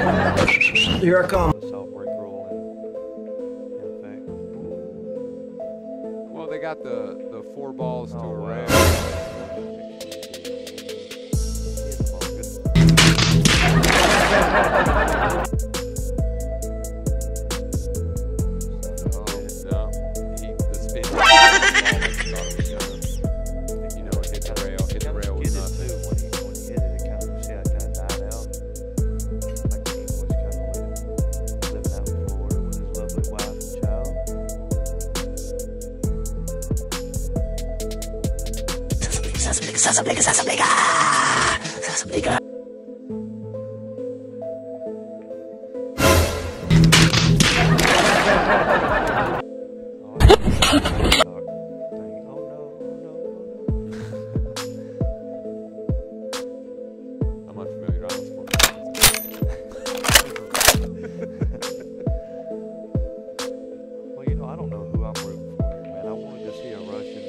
Here I come. Assault break rule in effect. Well, they got the 4 balls to a rail. Sasabliga. I'm unfamiliar on this sport. Well, you know, I don't know who I'm rooting for here, man. I wanted to see a Russian,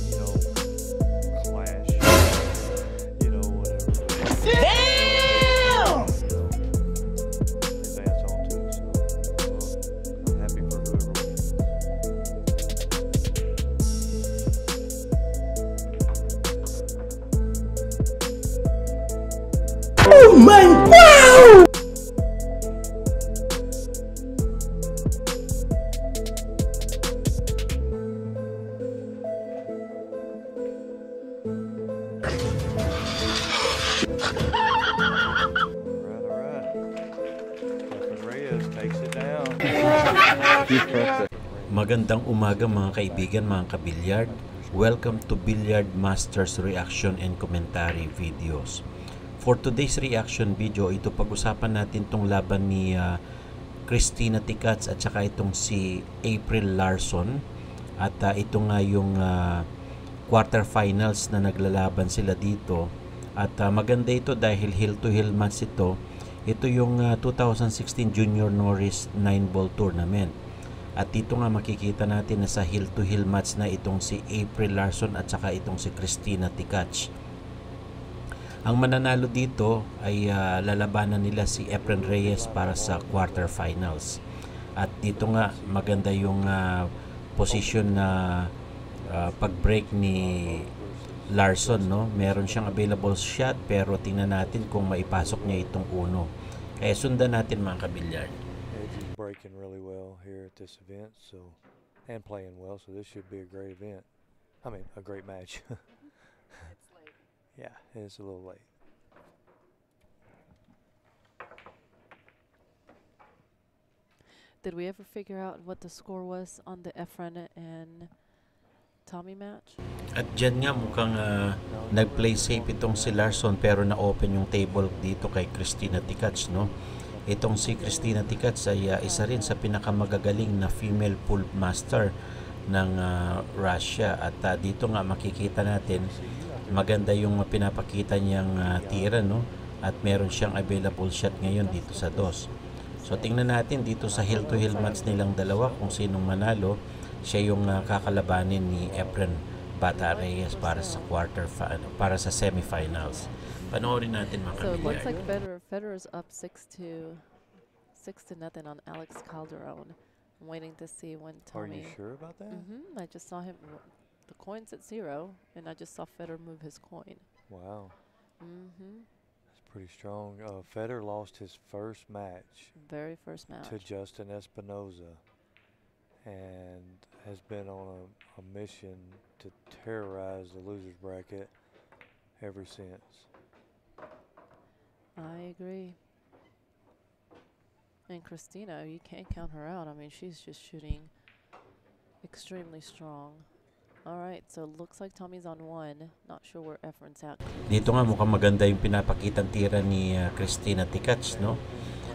you know, clash, you know, whatever. Damn! Advance on to, so I'm happy for whoever wins. Oh my wow! All right. Captain Reyes takes it down. Magandang umaga mga kaibigan, mga kabilyard. Welcome to Billiard Masters Reaction and Commentary Videos. For today's reaction video, ito pag-usapan natin tong laban ni Christina Ticaz at saka itong si April Larson. At ito nga yung quarterfinals na naglalaban sila dito. At maganda ito dahil heel-to-heel match ito. Ito yung 2016 Junior Norris 9-ball tournament. At dito nga makikita natin na sa heel-to-heel match na itong si April Larson at saka itong si Christina Ticaz. Ang mananalo dito ay lalabanan nila si Efren Reyes para sa quarterfinals. At dito nga maganda yung position na pag-break ni Larson, no? Meron siyang available shot pero tingnan natin kung maipasok niya itong uno. Kaya sundan natin mga kabilyard. Edge is breaking really well here at this event, so and playing well, so this should be a great event. I mean, a great match. It's late. Yeah, it's a little late. Did we ever figure out what the score was on the Efren and Tommy match? At dyan nga mukhang nag-play safe itong si Larson pero na-open yung table dito kay Christina Ticaz, no? Itong si Christina Ticaz ay isa rin sa pinakamagagaling na female pool master ng Russia. At dito nga makikita natin maganda yung pinapakita niyang tira, no? At meron siyang available shot ngayon dito sa dos. So tingnan natin dito sa heel-to-heel match nilang dalawa kung sinong manalo. Siya yung kakalabanin ni Efren Bata Reyes para sa para sa semifinals. Panoorin natin mga So it looks kabilyard. like Federer's up 6-0 on Alex Calderon. I'm waiting to see when Are you Tommy. sure about that? I just saw him. The coin's at 0, and I just saw Federer move his coin. Wow. That's pretty strong. Federer lost his first match Very first match. to Justin Espinoza and has been on a mission to terrorize the losers bracket ever since. I agree. And Christina, you can't count her out. I mean, she's just shooting extremely strong. All right, so it looks like Tommy's on 1. Not sure where Efren's at. Dito nga mukhang maganda yung pinapakitang tira ni Christina Ticaz, no?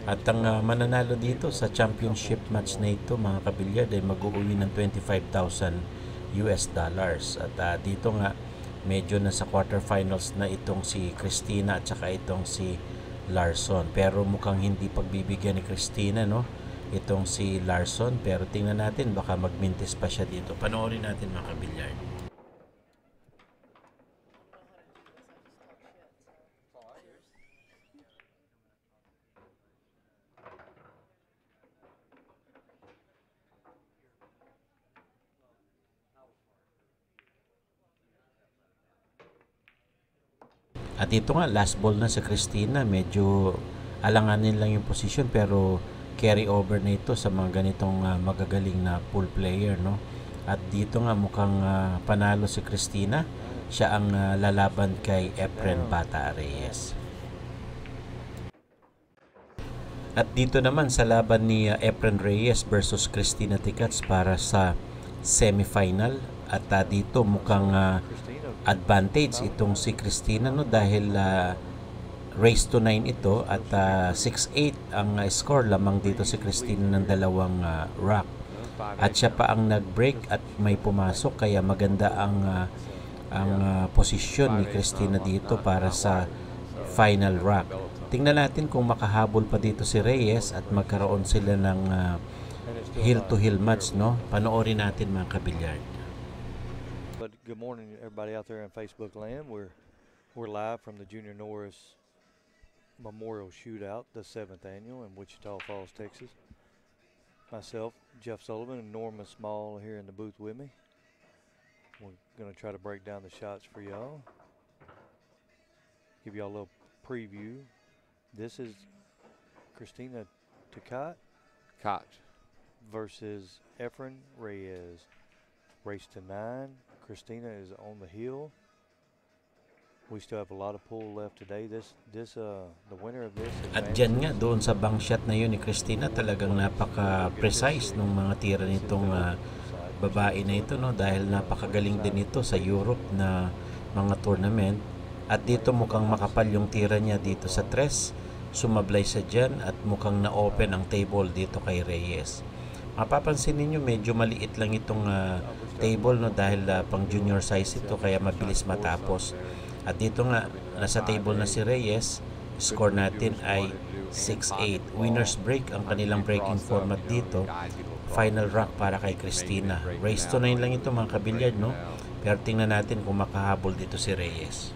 At ang mananalo dito sa championship match na ito mga kabilyard ay mag-uwi ng $25,000. At dito nga medyo nasa quarterfinals na itong si Christina at saka itong si Larson. Pero mukhang hindi pagbibigyan ni Christina, no? Itong si Larson. Pero tingnan natin baka magmintis pa siya dito. Panoorin natin mga kabilyard. At ito nga, last ball na sa Christina. Medyo alanganin lang yung position pero carry over na ito sa mga ganitong magagaling na pool player, no? At dito nga mukhang panalo si Christina. Siya ang lalaban kay Efren Bata Reyes. At dito naman sa laban ni Efren Reyes versus Christina Ticats para sa semifinal. At dito mukhang advantage itong si Christina, no, dahil race to 9 ito at 6-8 ang score lamang dito si Christina ng dalawang rock. At siya pa ang nag-break at may pumasok kaya maganda ang posisyon ni Christina dito para sa final rock. Tingnan natin kung makahabol pa dito si Reyes at magkaroon sila ng heel-to-heel match, no? Panoorin natin mga kabilyard. But good morning, everybody out there in Facebook land. We're live from the Junior Norris Memorial Shootout, the 7th annual in Wichita Falls, Texas. Myself, Jeff Sullivan, and Norman Small here in the booth with me. We're going to try to break down the shots for y'all. Give y'all a little preview. This is Christina Ticats versus Efren Reyes. Race to 9. Christina is on the hill. We still have a lot of pool left today. The winner of this. At dyan nga, doon sa bank shot na yun ni Christina, talagang napaka-precise ng mga tira nitong babae na ito, no? Dahil napakagaling din ito sa Europe na mga tournament. At dito mukhang makapal yung tira niya dito sa tres. Sumablay sa dyan at mukhang na-open ang table dito kay Reyes. Mapapansin ninyo medyo maliit lang itong table, no, dahil pang junior size ito kaya mabilis matapos. At dito nga nasa table na si Reyes, score natin ay 6-8. Winners break ang kanilang breaking format dito. Final rock para kay Christina. Race to 9 lang ito mga kabilyard, no? Pero tingnan natin kung makahabol dito si Reyes.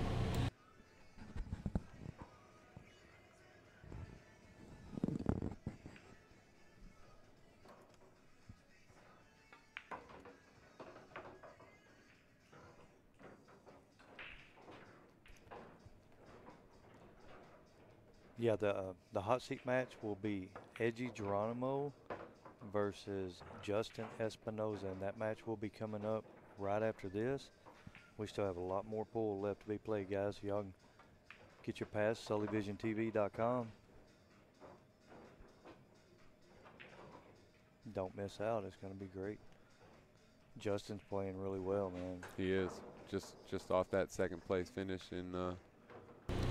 Yeah, the hot seat match will be Edgy Geronimo versus Justin Espinoza, and that match will be coming up right after this. We still have a lot more pool left to be played, guys. So y'all can get your pass, SullyVisionTV.com. Don't miss out. It's going to be great. Justin's playing really well, man. He is. Just off that second place finish in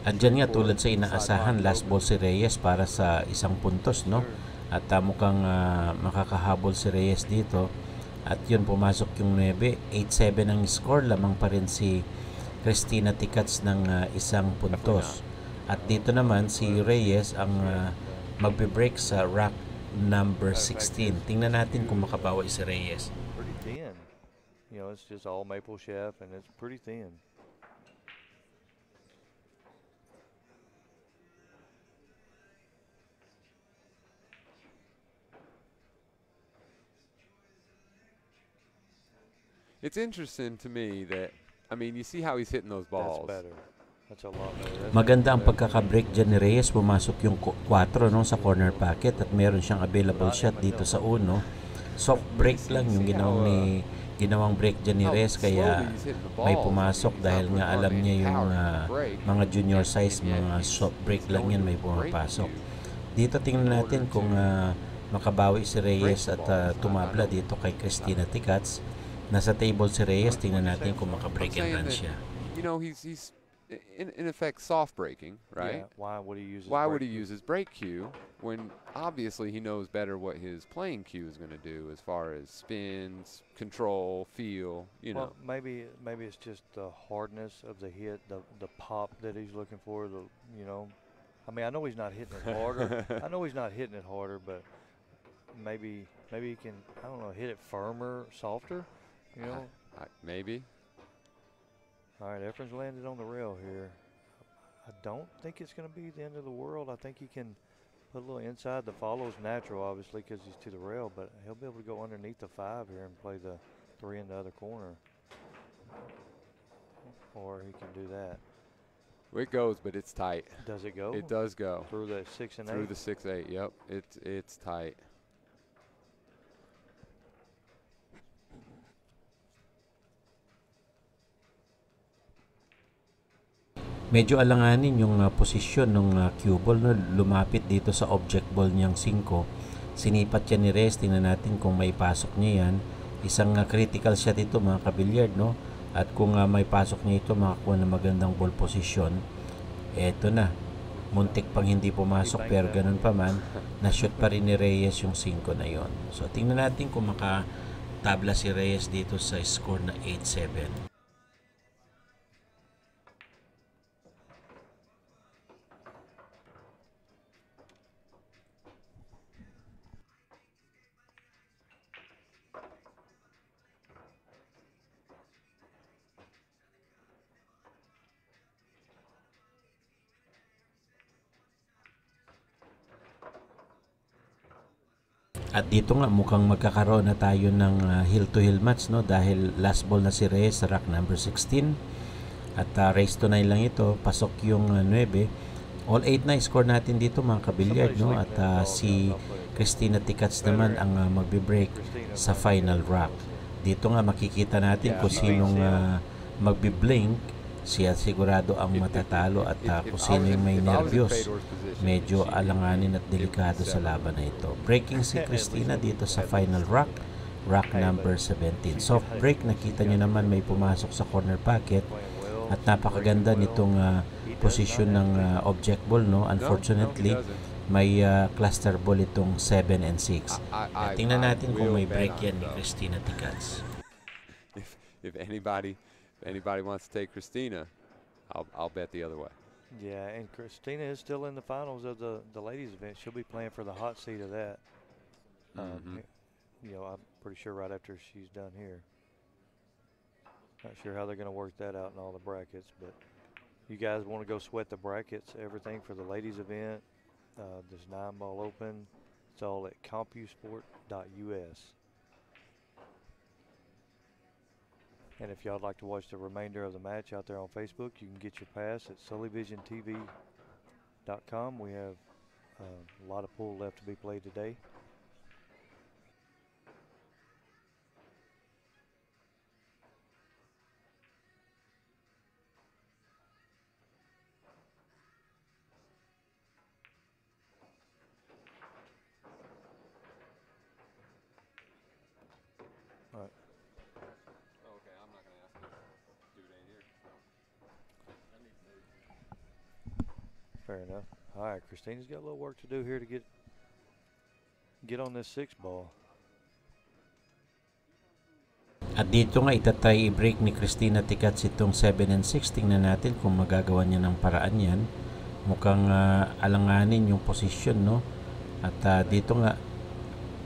At dyan nga, tulad sa inaasahan, last ball si Reyes para sa isang puntos, no? At mukhang makakahabol si Reyes dito. At yun, pumasok yung 9. 8-7 ang score. Lamang pa rin si Christina Ticats ng isang puntos. At dito naman, si Reyes ang magbe-break sa rack number 16. Tingnan natin kung makabawi si Reyes. Pretty thin. You know, it's just all maple chef, and it's pretty thin. It's interesting to me that, I mean, you see how he's hitting those balls. That's better. That's a lot better. Maganda ang pagkaka-break dyan ni Reyes. Pumasok yung 4, no, sa corner pocket at meron siyang available shot dito sa 1. Soft break lang yung ginawang break dyan ni Reyes kaya may pumasok dahil nga alam niya yung mga junior size, mga soft break lang yan, may pumapasok. Dito tingnan natin kung makabawi si Reyes at tumabla dito kay Christina Ticats. Nasa table si Reyes, tingnan natin kung maka-break and run siya. You know, he's in effect soft breaking, right? Yeah, why would he use his break cue when obviously he knows better what his playing cue is going to do as far as spins, control, feel, you know. Well, maybe it's just the hardness of the hit, the pop that he's looking for, you know. I mean, I know he's not hitting it harder. But maybe he can, I don't know, hit it firmer, softer. You know, maybe. All right, Efren's landed on the rail here. I don't think it's going to be the end of the world. I think he can put a little inside. The follow's natural, obviously, because he's to the rail, but he'll be able to go underneath the 5 here and play the 3 in the other corner. Or he can do that. It goes, but it's tight. Does it go? It does go. Through the 6 and 8? Through the 6-8, yep. It's tight. Medyo alanganin yung posisyon ng cue ball, no? Lumapit dito sa object ball niyang 5. Sinipat yan ni Reyes. Tingnan natin kung may pasok niya yan. Isang critical shot ito mga kabilyard, no? At kung may pasok niya ito, makakuha ng magandang ball position. Eto na. Muntik pang hindi pumasok, pero ganun pa man, na-shoot pa rin ni Reyes yung 5 na yon. So tingnan natin kung makatabla si Reyes dito sa score na 8-7. At dito nga mukhang magkakaroon na tayo ng hill-to-hill match, no? Dahil last ball na si Reyes sa rack number 16. At race to 9 lang ito. Pasok yung 9. All 8 na score natin dito mga kabilyard, no? At si Cristina Ticats naman ang magbe-break sa final rack. Dito nga makikita natin kung sinong magbe-blink. Siya sigurado ang matatalo at kung sino yung may nervyos, medyo alanganin at delikado sa laban na ito. Breaking si Cristina dito sa final rack, rack number 17. Soft break, nakita nyo naman may pumasok sa corner pocket at napakaganda nitong posisyon ng object ball, no? Unfortunately, may cluster ball itong 7 and 6. At tingnan natin kung may break yan ni Cristina Ticats. If anybody wants to take Cristina, I'll bet the other way. Yeah, and Cristina is still in the finals of the ladies event. She'll be playing for the hot seat of that. You know, I'm pretty sure right after she's done here. Not sure how they're going to work that out in all the brackets, but you guys want to go sweat the brackets, everything for the ladies event. There's 9-ball open. It's all at CompuSport.us. And if y'all would like to watch the remainder of the match out there on Facebook, you can get your pass at SullyVisionTV.com. We have a lot of pool left to be played today. Fair enough. All right, Cristina's got a little work to do here to get on this 6 ball. At dito nga itatry i-break ni Cristina Ticats itong 7 and 6. Tingnan natin kung magagawa niya ng paraan yan. Mukhang alanganin yung posisyon, no? At dito nga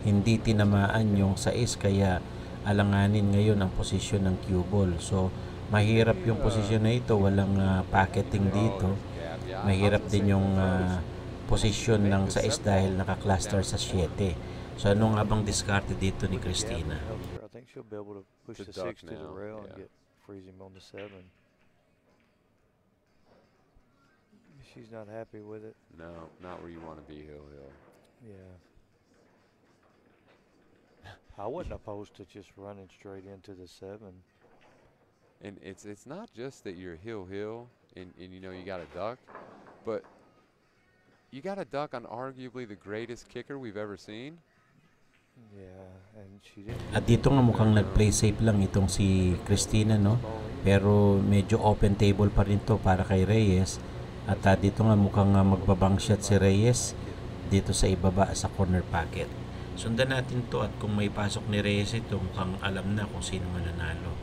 hindi tinamaan yung 6, kaya alanganin ngayon ang posisyon ng cue ball. So mahirap yung posisyon na ito, walang packeting dito. Mahirap din yung posisyon ng 6 dahil naka-cluster sa 7. So ano nga bang diskarte dito ni Cristina? I think she'll be able to push the 6 to the rail and freeze him on the 7. She's not happy with it. No, not where you want to be, Hill. Yeah. I wasn't opposed to just running straight into the 7. And it's not just that you're hill and you know you got a duck, but you got a duck on arguably the greatest kicker we've ever seen. Yeah, and she didn't. At dito nga mukhang nag-play safe lang itong si Cristina, no? Pero medyo open table pa rin to para kay Reyes. At dito nga mukhang magbabang shot si Reyes dito sa ibaba sa corner pocket. Sundan natin to at kung may pasok ni Reyes ito, mukhang alam na kung sino mananalo.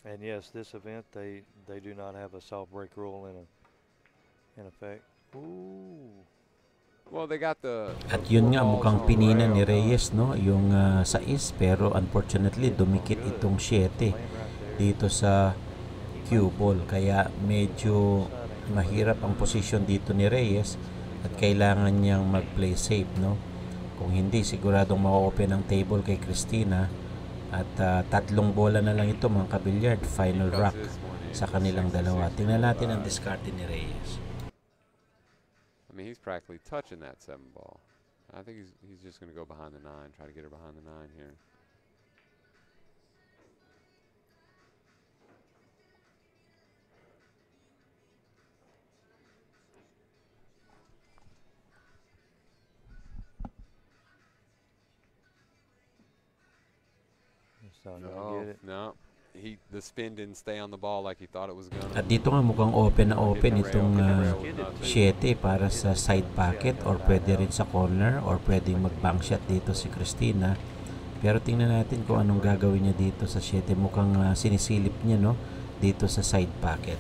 And yes, this event they do not have a soft break rule in effect. Ooh. Well, they got the At yun nga mukhang pinina ni Reyes, no, yung 6, pero unfortunately dumikit itong 7 dito sa cue ball, kaya medyo mahirap ang posisyon dito ni Reyes at kailangan niyang mag-play safe, no? Kung hindi, siguradong ma-open ang table kay Christina at tatlong bola na lang ito mga kabilyard, final rock sa kanilang dalawa. Tingnan natin ang discarte ni Reyes. I mean, he's practically touching that 7 ball. I think he's just going to go behind the 9, try to get her behind the 9 here. It's not gonna get it. No. The spin didn't stay on the ball like he thought it was gonna. At dito nga mukhang open na open itong 7 para sa side pocket or pwede rin sa corner or pwedeng mag-bank shot dito si Christina. Pero tingnan natin kung anong gagawin niya dito sa 7. Mukhang sinisilip niya, no, dito sa side pocket.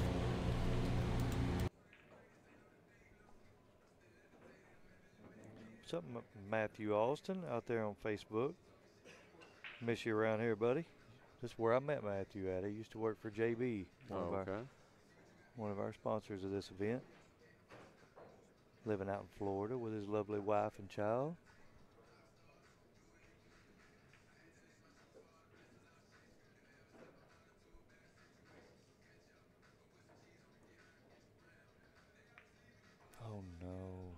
What's up, Matthew Austin out there on Facebook? Miss you around here, buddy. This is where I met Matthew at. He used to work for JB, one of our sponsors of this event. Living out in Florida with his lovely wife and child. Oh no.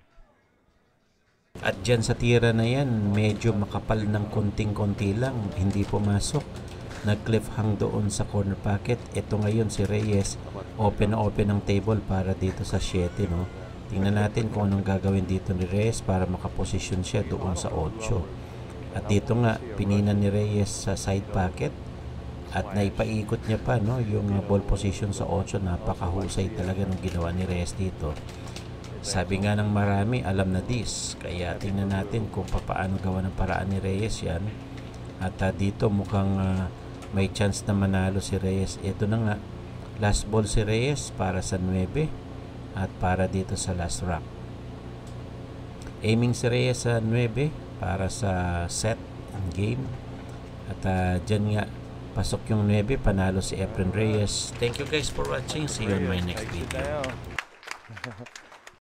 At dyan sa tira na yan, medyo makapal ng konting-konti lang, hindi pumasok. Nag-cliff hang doon sa corner pocket. Ito ngayon si Reyes, open na open ang table para dito sa 7, no? Tingnan natin kung anong gagawin dito ni Reyes para makaposisyon siya doon sa 8. At dito nga, pininan ni Reyes sa side pocket at naipaikot niya pa, no, yung ball position sa 8. Napakahusay talaga ng ginawa ni Reyes dito. Sabi nga ng marami, alam na this. Kaya tingnan natin kung paano gawa ng paraan ni Reyes yan. At dito mukhang may chance na manalo si Reyes. Ito na nga, last ball si Reyes para sa 9 at para dito sa last rock. Aiming si Reyes sa 9 para sa set ang game. At dyan nga, pasok yung 9, panalo si Efren Reyes. Thank you guys for watching. See you in my next video.